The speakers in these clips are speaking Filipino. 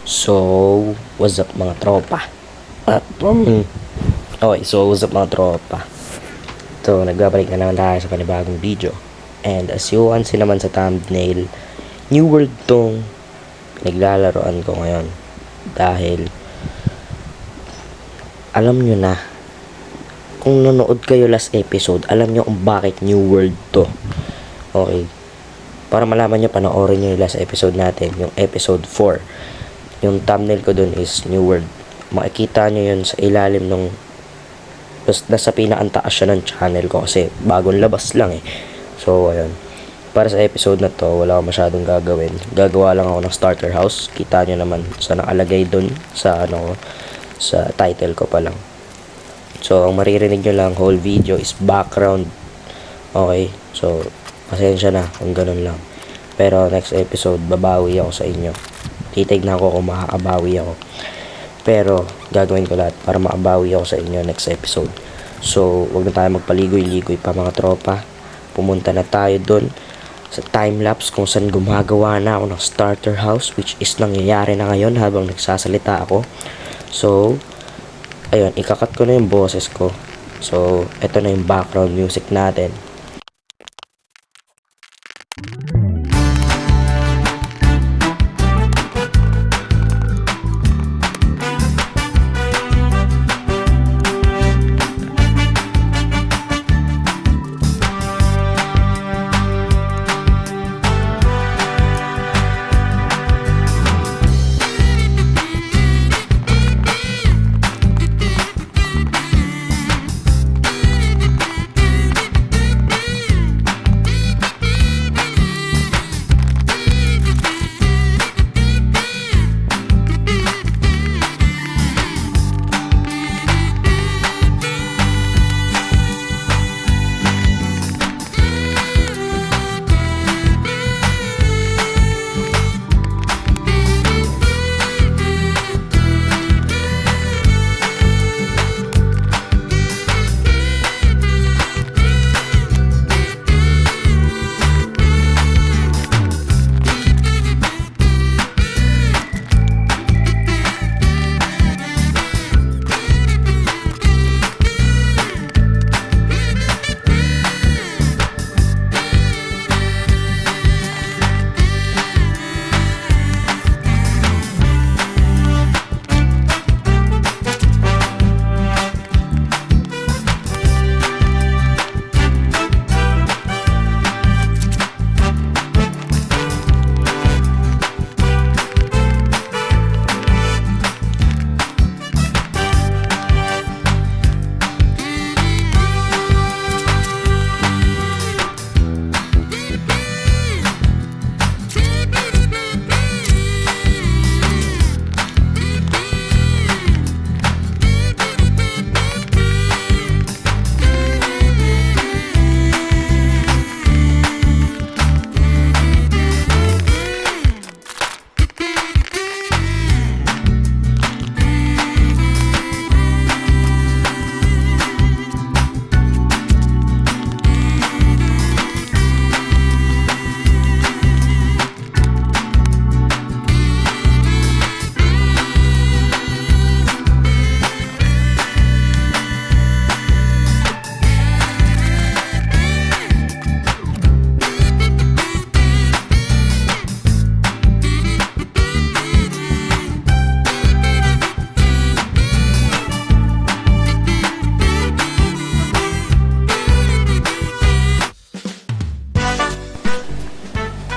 So, what's up mga tropa? Okay, so what's up mga tropa? So, nagbabalik na naman tayo sa panibagong video. And as you can see naman sa thumbnail, New World tong pinaglalaroan ko ngayon. Dahil, alam nyo na, kung nanood kayo last episode, alam nyo kung bakit New World to. Okay. Para malaman nyo, panoorin nyo yung last episode natin, yung episode 4. Yung thumbnail ko dun is New World. Makikita nyo yun sa ilalim nung nasa pinakantaas siya ng channel ko kasi bagong labas lang eh. So ayun, para sa episode na to wala akong masyadong gagawin. Gagawa lang ako ng starter house. Kita nyo naman sa nakalagay dun sa sa title ko pa lang. So ang maririnig nyo lang whole video is background. Okay, so pasensya na kung ganun lang. Pero next episode babawi ako sa inyo. Titignan ko kung makakabawi ako. Pero, gagawin ko lahat para makabawi ako sa inyo next episode. So, wag na tayo magpaligoy-ligoy pa mga tropa. Pumunta na tayo dun sa time-lapse kung saan gumagawa na ako ng starter house, which is nangyayari na ngayon habang nagsasalita ako. So, ayun, ikakat ko na yung boses ko. So, eto na yung background music natin.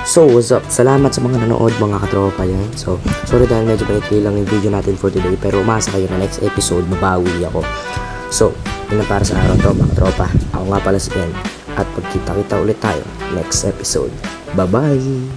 So, what's up? Salamat sa mga nanood mga katropa yan. So, sorry dahil medyo paikli lang yung video natin for today. Pero umasa kayo na next episode, mabawi ako. So, yun na para sa araw to mga katropa. Ako nga pala si Ken. At pagkita-kita ulit tayo next episode. Bye-bye!